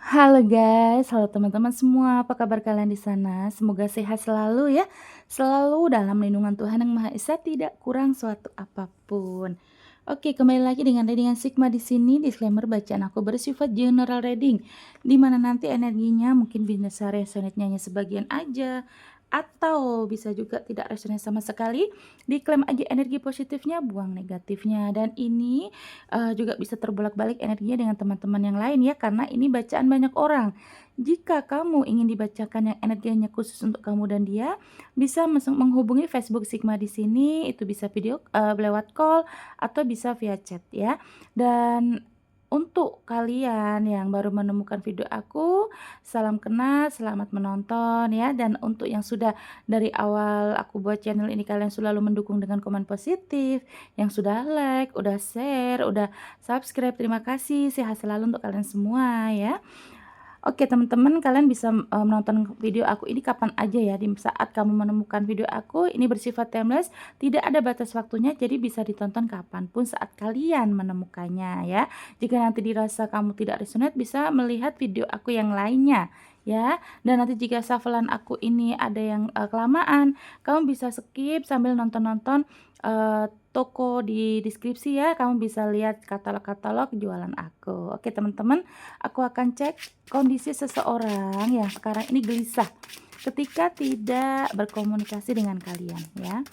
Halo guys, halo teman-teman semua, apa kabar kalian di sana? Semoga sehat selalu ya, selalu dalam lindungan Tuhan Yang Maha Esa, tidak kurang suatu apapun. Oke, kembali lagi dengan readingan Sigma di sini. Disclaimer bacaan aku bersifat general reading, di mana nanti energinya mungkin bisa resonate-nya hanya sebagian aja, atau bisa juga tidak resonate sama sekali. Diklaim aja energi positifnya, buang negatifnya. Dan ini juga bisa terbolak-balik energinya dengan teman-teman yang lain ya, karena ini bacaan banyak orang. Jika kamu ingin dibacakan yang energinya khusus untuk kamu dan dia, bisa menghubungi Facebook Sigma di sini, itu bisa video lewat call atau bisa via chat ya. Dan untuk kalian yang baru menemukan video aku, salam kenal, selamat menonton ya. Dan untuk yang sudah dari awal aku buat channel ini kalian selalu mendukung dengan komen positif, yang sudah like, udah share, udah subscribe, terima kasih. Sehat selalu untuk kalian semua ya. Oke teman-teman, kalian bisa menonton video aku ini kapan aja ya, di saat kamu menemukan video aku. Ini bersifat timeless, tidak ada batas waktunya, jadi bisa ditonton kapanpun saat kalian menemukannya ya. Jika nanti dirasa kamu tidak resonate, bisa melihat video aku yang lainnya ya. Dan nanti jika shufflean aku ini ada yang kelamaan, kamu bisa skip sambil nonton-nonton toko di deskripsi ya. Kamu bisa lihat katalog-katalog jualan aku. Oke teman-teman, aku akan cek kondisi seseorang yang sekarang ini gelisah ketika tidak berkomunikasi dengan kalian ya.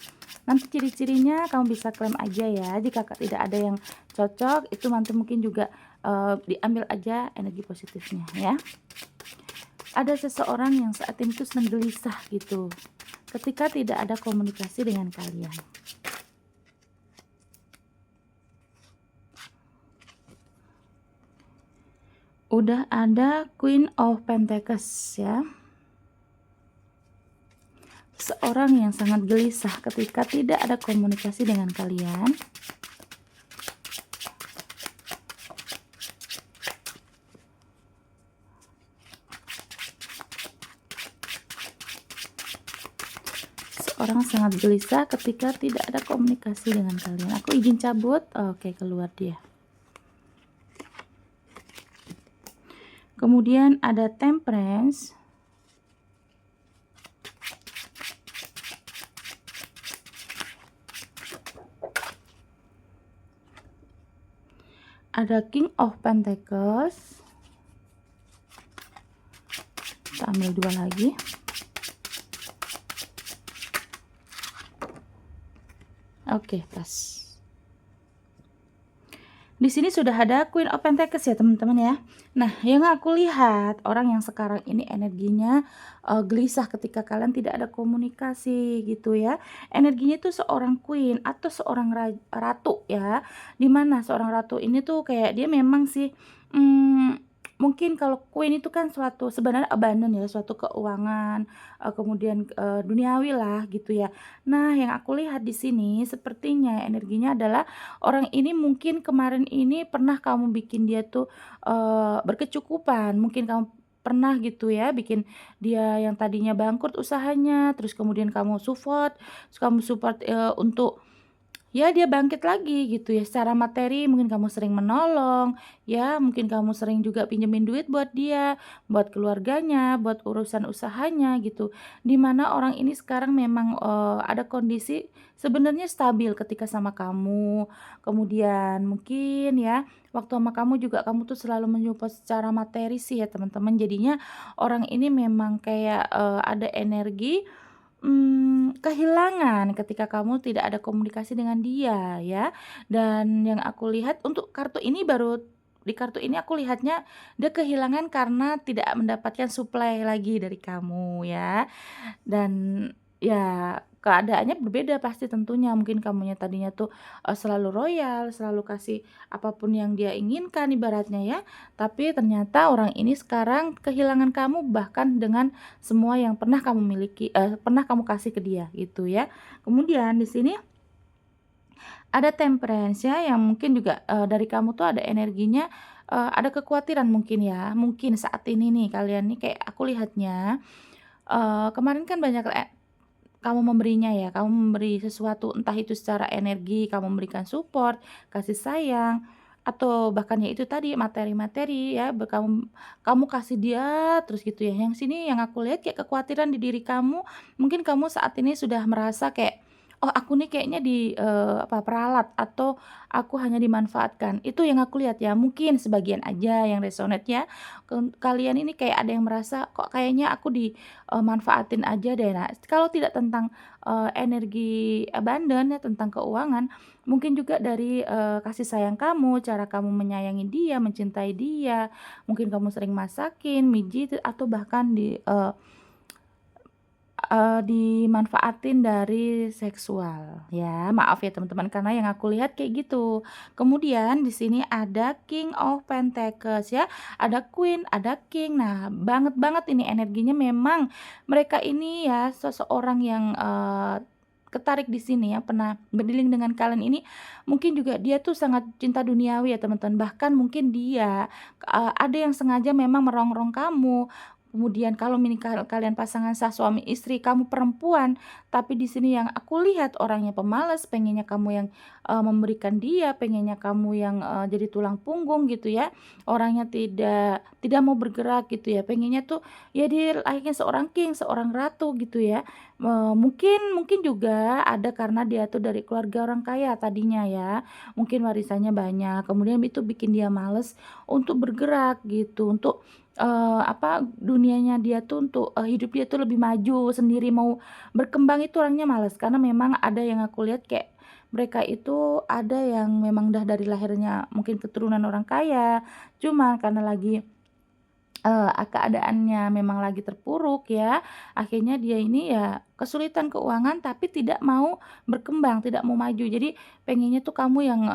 Nanti ciri-cirinya kamu bisa klaim aja ya. Jika tidak ada yang cocok, itu nanti mungkin juga diambil aja energi positifnya ya. Ada seseorang yang saat ini tuh sedang gelisah gitu ketika tidak ada komunikasi dengan kalian. Udah ada Queen of Pentacles ya. Seorang yang sangat gelisah ketika tidak ada komunikasi dengan kalian. Seorang sangat gelisah ketika tidak ada komunikasi dengan kalian. Aku izin cabut. Oke, keluar dia. Kemudian ada Temperance. Ada King of Pentacles. Kita ambil dua lagi. Oke, pas. Di sini sudah ada Queen of Pentacles ya teman-teman ya. Nah, yang aku lihat orang yang sekarang ini energinya gelisah ketika kalian tidak ada komunikasi gitu ya. Energinya itu seorang queen atau seorang ratu ya. Dimana seorang ratu ini tuh kayak dia memang sih mungkin kalau queen itu kan suatu sebenarnya abundant ya, suatu keuangan, kemudian duniawi lah gitu ya. Nah, yang aku lihat di sini sepertinya energinya adalah orang ini mungkin kemarin ini pernah kamu bikin dia tuh berkecukupan, mungkin kamu pernah gitu ya bikin dia yang tadinya bangkrut usahanya, terus kemudian kamu support untuk ya dia bangkit lagi gitu ya secara materi. Mungkin kamu sering menolong ya, mungkin kamu sering juga pinjemin duit buat dia, buat keluarganya, buat urusan usahanya gitu. Dimana orang ini sekarang memang ada kondisi sebenarnya stabil ketika sama kamu. Kemudian mungkin ya waktu sama kamu juga kamu tuh selalu menyupport secara materi sih ya teman-teman. Jadinya orang ini memang kayak ada energi kehilangan ketika kamu tidak ada komunikasi dengan dia ya. Dan yang aku lihat untuk kartu ini di kartu ini aku lihatnya dia kehilangan karena tidak mendapatkan supply lagi dari kamu ya. Dan ya keadaannya berbeda pasti tentunya, mungkin kamunya tadinya tuh selalu royal, selalu kasih apapun yang dia inginkan ibaratnya ya, tapi ternyata orang ini sekarang kehilangan kamu bahkan dengan semua yang pernah kamu miliki, pernah kamu kasih ke dia gitu ya. Kemudian di sini ada Temperance ya, yang mungkin juga dari kamu tuh ada energinya, ada kekhawatiran mungkin ya, mungkin saat ini nih kalian nih kayak aku lihatnya kemarin kan banyak kamu memberinya ya, kamu memberi sesuatu entah itu secara energi, kamu memberikan support, kasih sayang, atau bahkan ya itu tadi materi-materi ya, kamu kamu kasih dia terus gitu ya. Yang sini yang aku lihat kayak kekhawatiran di diri kamu, mungkin kamu saat ini sudah merasa kayak, "Oh aku nih kayaknya peralat atau aku hanya dimanfaatkan." Itu yang aku lihat ya, mungkin sebagian aja yang resonate ya. Kalian ini kayak ada yang merasa, "Kok kayaknya aku manfaatin aja deh." Nah, kalau tidak tentang, energi abundant ya, tentang keuangan, mungkin juga dari, kasih sayang kamu, cara kamu menyayangi dia, mencintai dia, mungkin kamu sering masakin, mijitin, atau bahkan dimanfaatin dari seksual ya, maaf ya teman-teman karena yang aku lihat kayak gitu. Kemudian di sini ada King of Pentacles ya, ada Queen, ada King. Nah, banget banget ini energinya memang mereka ini ya seseorang yang, ketarik di sini ya, pernah berdealing dengan kalian ini, mungkin juga dia tuh sangat cinta duniawi ya teman-teman, bahkan mungkin dia, ada yang sengaja memang merongrong kamu. Kemudian kalau kalian pasangan sah suami istri, kamu perempuan, tapi di sini yang aku lihat orangnya pemalas, pengennya kamu yang, memberikan dia, pengennya kamu yang, jadi tulang punggung gitu ya. Orangnya tidak mau bergerak gitu ya, pengennya tuh ya dia layaknya seorang king, seorang ratu gitu ya. Mungkin mungkin juga ada karena dia tuh dari keluarga orang kaya tadinya ya, mungkin warisannya banyak, kemudian itu bikin dia males untuk bergerak gitu, untuk dunianya dia tuh untuk, hidup dia tuh lebih maju sendiri, mau berkembang itu orangnya malas. Karena memang ada yang aku lihat kayak mereka itu ada yang memang udah dari lahirnya mungkin keturunan orang kaya, cuma karena lagi, keadaannya memang lagi terpuruk ya, akhirnya dia ini ya kesulitan keuangan tapi tidak mau berkembang, tidak mau maju. Jadi pengennya tuh kamu yang,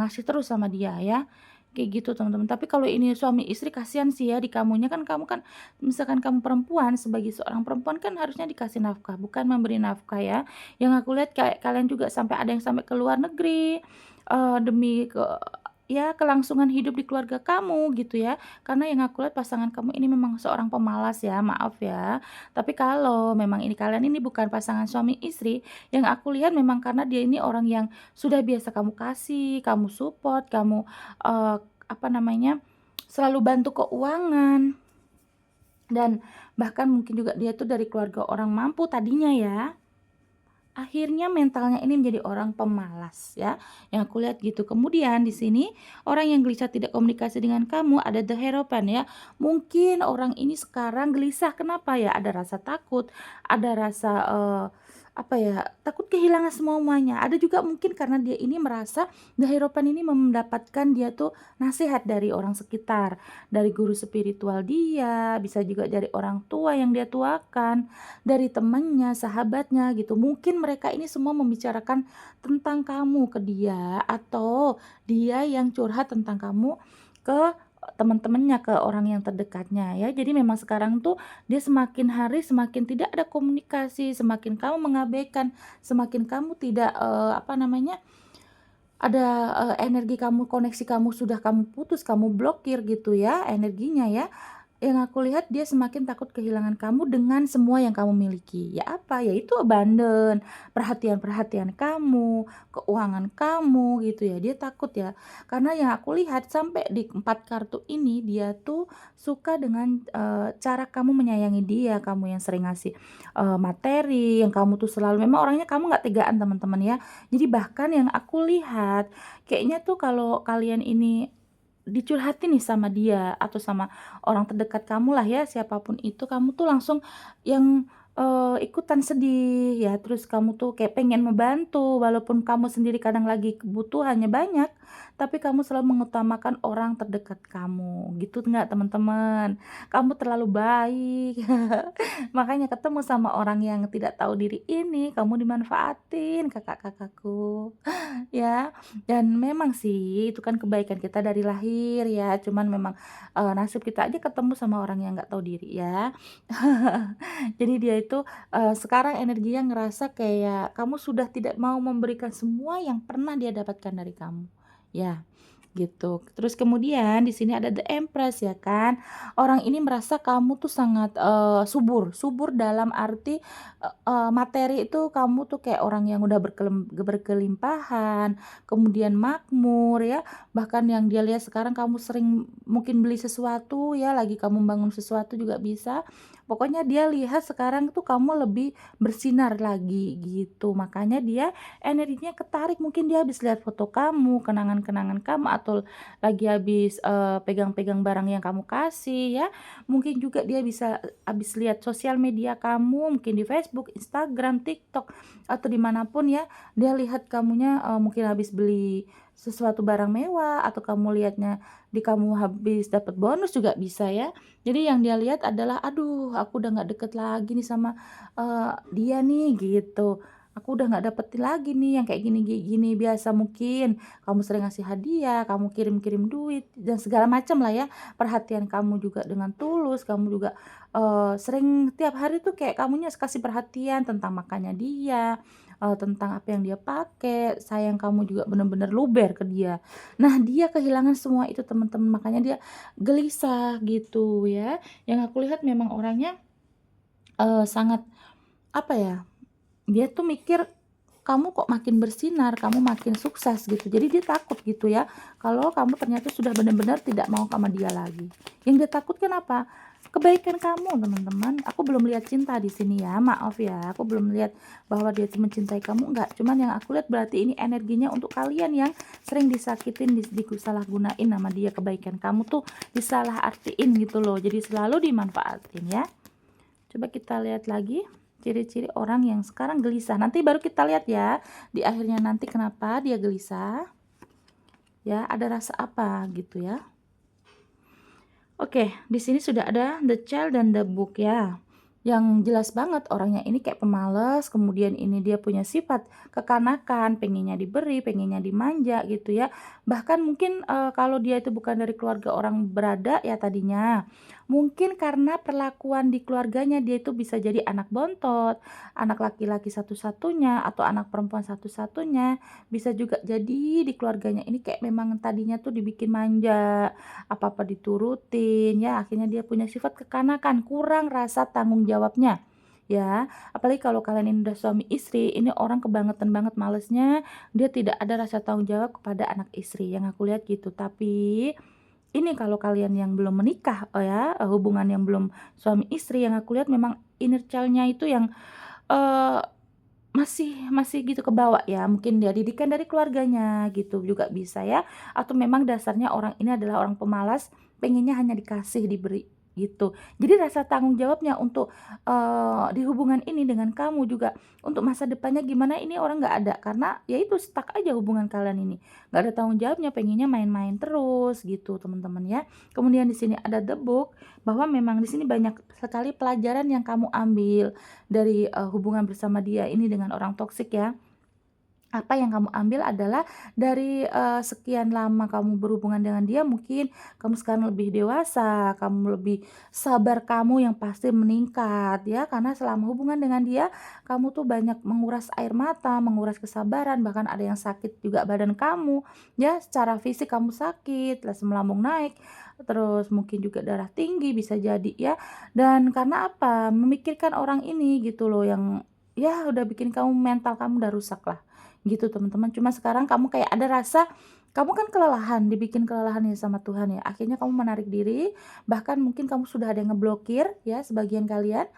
ngasih terus sama dia ya. Kayak gitu teman-teman. Tapi kalau ini suami istri kasihan sih ya di kamunya, kan kamu kan misalkan kamu perempuan, sebagai seorang perempuan kan harusnya dikasih nafkah, bukan memberi nafkah ya. Yang aku lihat kayak kalian juga sampai ada yang sampai ke luar negeri, demi ya kelangsungan hidup di keluarga kamu gitu ya. Karena yang aku lihat pasangan kamu ini memang seorang pemalas ya, maaf ya. Tapi kalau memang ini kalian ini bukan pasangan suami istri, yang aku lihat memang karena dia ini orang yang sudah biasa kamu kasih, kamu support, kamu, eee, apa namanya, selalu bantu keuangan, dan bahkan mungkin juga dia tuh dari keluarga orang mampu tadinya ya. Akhirnya mentalnya ini menjadi orang pemalas ya, yang aku lihat gitu. Kemudian di sini orang yang gelisah tidak komunikasi dengan kamu ada The Hierophant ya. Mungkin orang ini sekarang gelisah kenapa ya? Ada rasa takut, ada rasa, takut kehilangan semuanya. Ada juga mungkin karena dia ini merasa The Hierophant ini mendapatkan dia tuh nasihat dari orang sekitar, dari guru spiritual dia, bisa juga dari orang tua yang dia tuakan, dari temannya, sahabatnya gitu. Mungkin mereka ini semua membicarakan tentang kamu ke dia, atau dia yang curhat tentang kamu ke teman-temannya, ke orang yang terdekatnya ya. Jadi memang sekarang tuh dia semakin hari semakin tidak ada komunikasi, semakin kamu mengabaikan, semakin kamu tidak, ada, energi kamu, koneksi kamu sudah kamu putus, kamu blokir gitu ya energinya ya. Yang aku lihat dia semakin takut kehilangan kamu dengan semua yang kamu miliki. Ya apa? Ya itu abandon, perhatian-perhatian kamu, keuangan kamu gitu ya. Dia takut ya. Karena yang aku lihat sampai di 4 kartu ini dia tuh suka dengan, cara kamu menyayangi dia, kamu yang sering ngasih, materi, yang kamu tuh selalu memang orangnya kamu nggak tegaan teman-teman ya. Jadi bahkan yang aku lihat kayaknya tuh kalau kalian ini dicurhatin nih sama dia atau sama orang terdekat kamu lah ya, siapapun itu, kamu tuh langsung yang, ikutan sedih ya, terus kamu tuh kayak pengen membantu walaupun kamu sendiri kadang lagi kebutuhannya banyak, tapi kamu selalu mengutamakan orang terdekat kamu, gitu nggak teman-teman? Kamu terlalu baik, makanya ketemu sama orang yang tidak tahu diri ini, kamu dimanfaatin kakak-kakakku, ya. Dan memang sih itu kan kebaikan kita dari lahir ya, cuman memang, nasib kita aja ketemu sama orang yang nggak tahu diri ya. Jadi dia itu, sekarang energinya ngerasa kayak kamu sudah tidak mau memberikan semua yang pernah dia dapatkan dari kamu, ya. gitu. Terus kemudian di sini ada The Empress ya kan. Orang ini merasa kamu tuh sangat, subur. Subur dalam arti, materi itu kamu tuh kayak orang yang udah berkelimpahan, kemudian makmur ya, bahkan yang dia lihat sekarang kamu sering mungkin beli sesuatu ya, lagi kamu bangun sesuatu juga bisa. Pokoknya dia lihat sekarang tuh kamu lebih bersinar lagi gitu. Makanya dia energinya ketarik, mungkin dia habis lihat foto kamu, kenangan-kenangan kamu, atau lagi habis, pegang-pegang barang yang kamu kasih ya. Mungkin juga dia bisa habis lihat sosial media kamu, mungkin di Facebook, Instagram, TikTok, atau dimanapun ya, dia lihat kamunya, mungkin habis beli sesuatu barang mewah, atau kamu lihatnya kamu habis dapat bonus juga bisa ya. Jadi yang dia lihat adalah, "Aduh, aku udah nggak deket lagi nih sama, dia nih," gitu. "Aku udah nggak dapetin lagi nih yang kayak gini gini." Biasa mungkin kamu sering ngasih hadiah, kamu kirim-kirim duit, dan segala macam lah ya. Perhatian kamu juga dengan tulus, kamu juga, sering tiap hari tuh kayak kamunya kasih perhatian tentang makannya dia, tentang apa yang dia pakai, sayang kamu juga bener-bener luber ke dia. Nah, dia kehilangan semua itu teman-teman, makanya dia gelisah gitu ya. Yang aku lihat memang orangnya, sangat apa ya, dia tuh mikir, kamu kok makin bersinar, kamu makin sukses gitu. Jadi dia takut gitu ya, kalau kamu ternyata sudah benar-benar tidak mau sama dia lagi. Yang dia takutkan apa? Kebaikan kamu, teman-teman. Aku belum lihat cinta di sini ya, maaf ya. Aku belum lihat bahwa dia tuh mencintai kamu, enggak. Cuman yang aku lihat berarti ini energinya untuk kalian yang sering disakitin, disalahgunain sama dia. Kebaikan kamu tuh disalahartiin gitu loh. Jadi selalu dimanfaatin ya. Coba kita lihat lagi ciri-ciri orang yang sekarang gelisah. Nanti baru kita lihat ya di akhirnya nanti kenapa dia gelisah. Ya, ada rasa apa gitu ya. Oke, di sini sudah ada the child dan the book ya. Yang jelas banget orangnya ini kayak pemalas, kemudian ini dia punya sifat kekanakan, pengennya diberi, pengennya dimanja gitu ya. Bahkan mungkin kalau dia itu bukan dari keluarga orang berada ya tadinya, mungkin karena perlakuan di keluarganya dia itu bisa jadi anak bontot, anak laki-laki satu-satunya, atau anak perempuan satu-satunya. Bisa juga jadi di keluarganya ini kayak memang tadinya tuh dibikin manja, apa-apa diturutin ya, akhirnya dia punya sifat kekanakan, kurang rasa tanggung jawabnya, ya. Apalagi kalau kalian ini udah suami istri, ini orang kebangetan banget malesnya, dia tidak ada rasa tanggung jawab kepada anak istri, yang aku lihat gitu. Tapi ini kalau kalian yang belum menikah, ya, hubungan yang belum suami istri, yang aku lihat memang inner child-nya itu yang, eee, masih masih gitu kebawa ya, mungkin dia didikan dari keluarganya gitu juga bisa ya, atau memang dasarnya orang ini adalah orang pemalas, pengennya hanya dikasih, diberi, gitu. Jadi rasa tanggung jawabnya untuk, di hubungan ini dengan kamu juga, untuk masa depannya gimana ini orang nggak ada, karena ya itu stuck aja hubungan kalian ini, nggak ada tanggung jawabnya, pengennya main-main terus gitu teman-teman ya. Kemudian di sini ada the book, bahwa memang di sini banyak sekali pelajaran yang kamu ambil dari, hubungan bersama dia ini dengan orang toksik ya. Apa yang kamu ambil adalah dari, sekian lama kamu berhubungan dengan dia, mungkin kamu sekarang lebih dewasa, kamu lebih sabar, kamu yang pasti meningkat ya, karena selama hubungan dengan dia, kamu tuh banyak menguras air mata, menguras kesabaran, bahkan ada yang sakit juga badan kamu, ya secara fisik kamu sakit, asam lambung naik, terus mungkin juga darah tinggi bisa jadi ya, dan karena apa? Memikirkan orang ini gitu loh, yang ya udah bikin kamu, mental kamu udah rusak lah gitu teman-teman. Cuma sekarang kamu kayak ada rasa, kamu kan kelelahan, dibikin kelelahan ya sama Tuhan ya, akhirnya kamu menarik diri, bahkan mungkin kamu sudah ada yang ngeblokir ya sebagian kalian.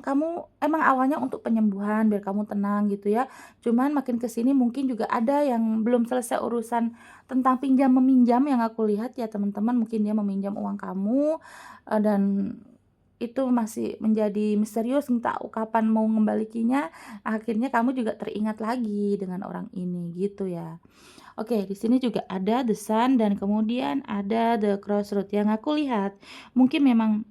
Kamu emang awalnya untuk penyembuhan biar kamu tenang gitu ya, cuman makin ke sini mungkin juga ada yang belum selesai urusan tentang pinjam-meminjam yang aku lihat ya teman-teman, mungkin dia meminjam uang kamu, dan itu masih menjadi misterius, entah kapan mau ngembalikinya, akhirnya kamu juga teringat lagi dengan orang ini, gitu ya. Oke, di sini juga ada The Sun dan kemudian ada The Crossroad. Yang aku lihat, mungkin memang,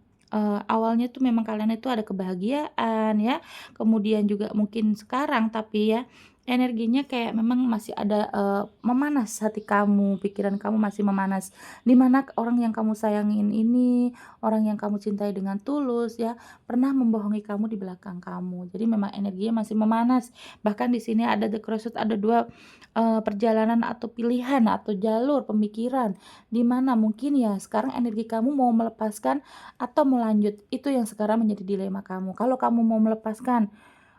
awalnya tuh memang kalian itu ada kebahagiaan ya, kemudian juga mungkin sekarang tapi ya, energinya kayak memang masih ada, memanas hati kamu, pikiran kamu masih memanas. Di mana orang yang kamu sayangin ini, orang yang kamu cintai dengan tulus ya, pernah membohongi kamu di belakang kamu. Jadi memang energinya masih memanas. Bahkan di sini ada The Crossroad, ada 2 perjalanan atau pilihan atau jalur pemikiran, di mana mungkin ya sekarang energi kamu mau melepaskan atau mau lanjut. Itu yang sekarang menjadi dilema kamu. Kalau kamu mau melepaskan,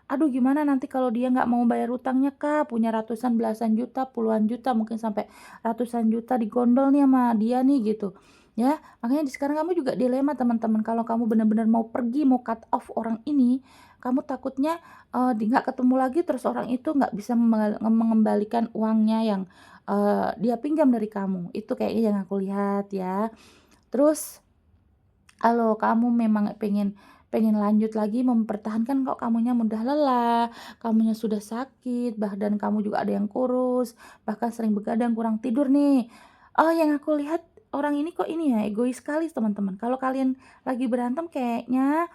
aduh gimana nanti kalau dia nggak mau bayar utangnya Kak, punya ratusan, belasan juta, puluhan juta, mungkin sampai ratusan juta digondol nih sama dia nih gitu. Ya, makanya sekarang kamu juga dilema teman-teman, kalau kamu benar-benar mau pergi, mau cut off orang ini, kamu takutnya nggak ketemu lagi terus orang itu nggak bisa mengembalikan uangnya yang dia pinjam dari kamu. Itu kayaknya yang aku lihat ya. Terus kalau kamu memang pengen pengen lanjut lagi mempertahankan kok kamunya mudah lelah, kamunya sudah sakit, badan kamu juga ada yang kurus, bahkan sering begadang, kurang tidur nih. Oh, yang aku lihat orang ini kok ini ya, egois sekali teman-teman. Kalau kalian lagi berantem kayaknya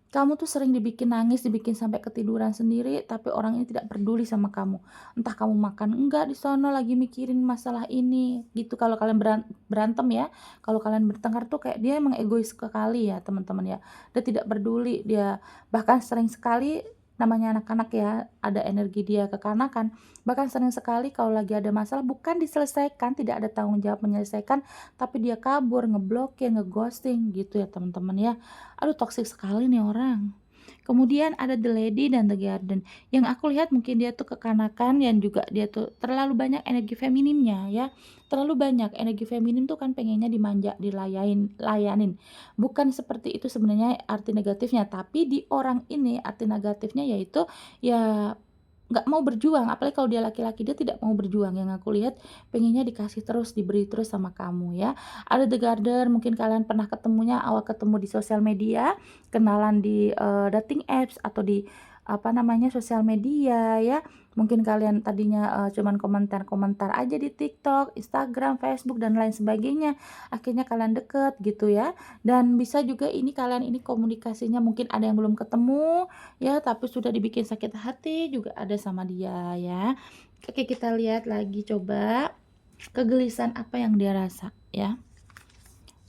kamu tuh sering dibikin nangis, dibikin sampai ketiduran sendiri, tapi orang ini tidak peduli sama kamu. Entah kamu makan enggak di sono lagi mikirin masalah ini, gitu. Kalau kalian berantem ya, kalau kalian bertengkar tuh kayak dia emang egois sekali ya, teman-teman ya. Dia tidak peduli, dia bahkan sering sekali namanya anak-anak ya, ada energi dia kekanakan. Bahkan sering sekali kalau lagi ada masalah bukan diselesaikan, tidak ada tanggung jawab menyelesaikan, tapi dia kabur, ngeblokir, ngeghosting gitu ya, teman-teman ya. Aduh toksik sekali nih orang. Kemudian ada The Lady dan The Garden. Yang aku lihat mungkin dia tuh kekanakan dan juga dia tuh terlalu banyak energi feminimnya ya. Terlalu banyak energi feminim tuh kan pengennya dimanja, layanin. Bukan seperti itu sebenarnya arti negatifnya, tapi di orang ini arti negatifnya yaitu ya nggak mau berjuang, apalagi kalau dia laki-laki, dia tidak mau berjuang, yang aku lihat pengennya dikasih terus, diberi terus sama kamu ya. Ada The Garden, mungkin kalian pernah ketemunya awal ketemu di sosial media, kenalan di, dating apps atau di, apa namanya, sosial media ya. Mungkin kalian tadinya, cuman komentar-komentar aja di TikTok, Instagram, Facebook, dan lain sebagainya, akhirnya kalian deket gitu ya. Dan bisa juga ini kalian ini komunikasinya mungkin ada yang belum ketemu, ya, tapi sudah dibikin sakit hati juga ada sama dia ya. Oke, kita lihat lagi coba kegelisahan apa yang dia rasa ya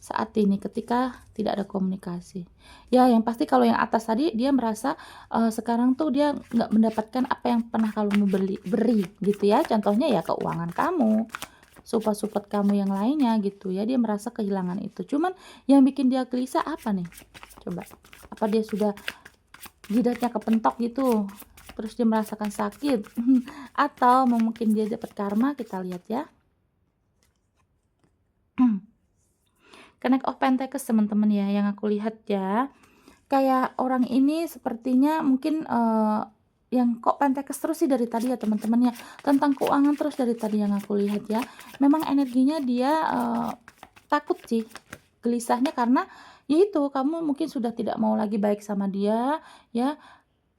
saat ini ketika tidak ada komunikasi. Ya, yang pasti kalau yang atas tadi dia merasa sekarang tuh dia nggak mendapatkan apa yang pernah kamu beri gitu ya. Contohnya ya keuangan kamu, support-support kamu yang lainnya gitu ya. Dia merasa kehilangan itu. Cuman yang bikin dia gelisah apa nih? Coba. Apa dia sudah jidatnya kepentok gitu, terus dia merasakan sakit, atau mungkin dia dapat karma, kita lihat ya. Connect of Pentacles teman-teman ya, yang aku lihat ya. Kayak orang ini sepertinya mungkin, yang kok Pentacles terus sih dari tadi ya teman-teman ya, tentang keuangan terus dari tadi yang aku lihat ya. Memang energinya dia, takut sih, gelisahnya karena, ya itu, kamu mungkin sudah tidak mau lagi baik sama dia, ya.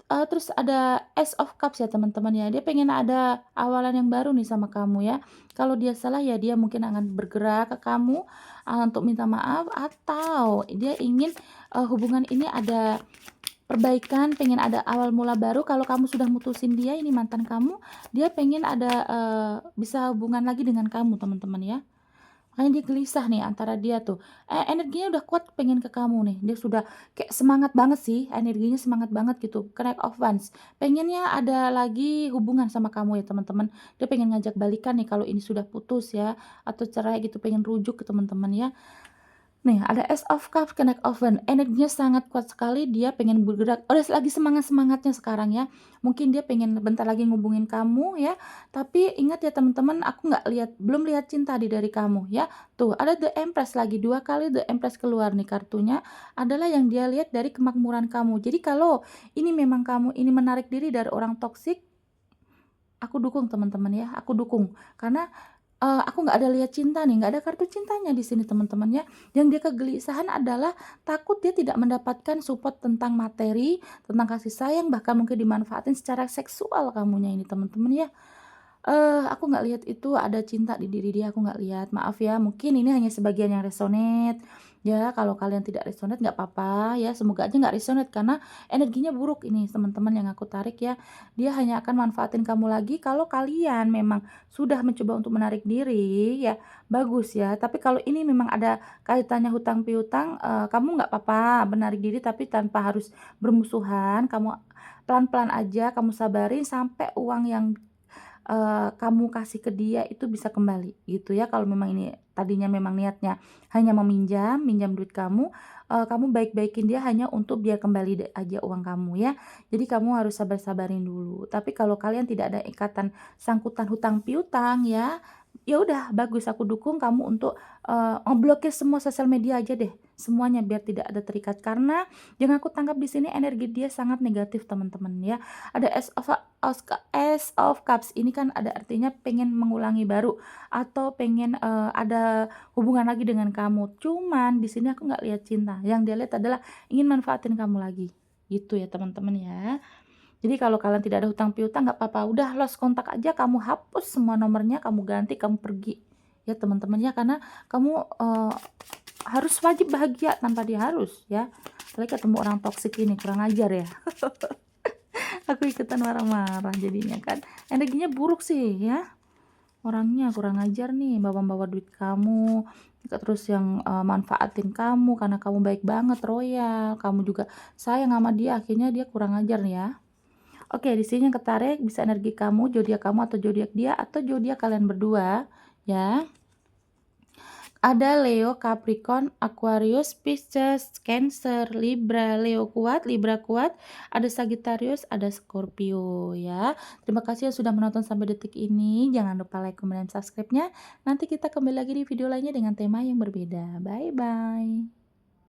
Terus ada Ace of Cups ya teman-teman ya, dia pengen ada awalan yang baru nih sama kamu ya. Kalau dia salah ya dia mungkin akan bergerak ke kamu, untuk minta maaf atau dia ingin, hubungan ini ada perbaikan, pengen ada awal mula baru. Kalau kamu sudah mutusin dia, ini mantan kamu, dia pengen ada, bisa hubungan lagi dengan kamu teman-teman ya. Makanya dia gelisah nih antara dia tuh, energinya udah kuat pengen ke kamu nih, dia sudah kayak semangat banget sih, energinya semangat banget gitu, connect of wands, pengennya ada lagi hubungan sama kamu ya teman-teman. Dia pengen ngajak balikan nih kalau ini sudah putus ya, atau cerai gitu, pengen rujuk ke teman-teman ya. Nih, ada Ace of Cups, Connect of Wands, energinya sangat kuat sekali, dia pengen bergerak, udah lagi semangat-semangatnya sekarang ya. Mungkin dia pengen bentar lagi ngubungin kamu ya, tapi ingat ya teman-teman, aku nggak lihat, belum lihat cinta di dari kamu ya. Tuh, ada The Empress lagi, 2 kali The Empress keluar nih kartunya, adalah yang dia lihat dari kemakmuran kamu. Jadi kalau ini memang kamu ini menarik diri dari orang toksik, aku dukung teman-teman ya, aku dukung. Karena aku nggak ada lihat cinta nih, nggak ada kartu cintanya di sini teman-teman ya. Yang dia kegelisahan adalah takut dia tidak mendapatkan support tentang materi, tentang kasih sayang, bahkan mungkin dimanfaatin secara seksual kamunya ini teman-teman ya. Aku nggak lihat itu ada cinta di diri dia, aku nggak lihat. Maaf ya, mungkin ini hanya sebagian yang resonate, ya kalau kalian tidak resonate nggak apa-apa ya, semoga aja nggak resonate karena energinya buruk ini teman-teman yang aku tarik ya. Dia hanya akan manfaatin kamu lagi kalau kalian memang sudah mencoba untuk menarik diri, ya bagus ya. Tapi kalau ini memang ada kaitannya hutang piutang, kamu nggak apa-apa menarik diri tapi tanpa harus bermusuhan, kamu pelan-pelan aja, kamu sabarin sampai uang yang kamu kasih ke dia itu bisa kembali gitu ya. Kalau memang ini tadinya memang niatnya hanya meminjam, minjam duit kamu, kamu baik-baikin dia hanya untuk biar kembali aja uang kamu ya. Jadi kamu harus sabar-sabarin dulu. Tapi kalau kalian tidak ada ikatan sangkutan hutang piutang ya, ya udah bagus aku dukung kamu untuk, ngeblokir semua sosial media aja deh, semuanya biar tidak ada terikat. Karena yang aku tangkap di sini energi dia sangat negatif teman-teman ya. Ada Ace of Cups ini kan ada artinya pengen mengulangi baru atau pengen, ada hubungan lagi dengan kamu. Cuman di sini aku nggak lihat cinta, yang dia lihat adalah ingin manfaatin kamu lagi, gitu ya teman-teman ya. Jadi kalau kalian tidak ada hutang piutang nggak apa-apa, udah lost kontak aja, kamu hapus semua nomornya, kamu ganti, kamu pergi. Ya teman-teman ya, karena kamu, harus wajib bahagia tanpa dia harus ya. Apalagi ketemu orang toksik ini, kurang ajar ya. Aku ikutan marah-marah jadinya kan. Energinya buruk sih ya. Orangnya kurang ajar nih, bawa-bawa duit kamu, terus yang, manfaatin kamu karena kamu baik banget, royal, kamu juga sayang sama dia, akhirnya dia kurang ajar ya. Oke, di sini yang ketarik bisa energi kamu, zodiak kamu atau zodiak dia atau zodiak kalian berdua ya. Ada Leo, Capricorn, Aquarius, Pisces, Cancer, Libra, Leo kuat, Libra kuat, ada Sagittarius, ada Scorpio ya. Terima kasih yang sudah menonton sampai detik ini. Jangan lupa like, comment, dan subscribe-nya. Nanti kita kembali lagi di video lainnya dengan tema yang berbeda. Bye bye.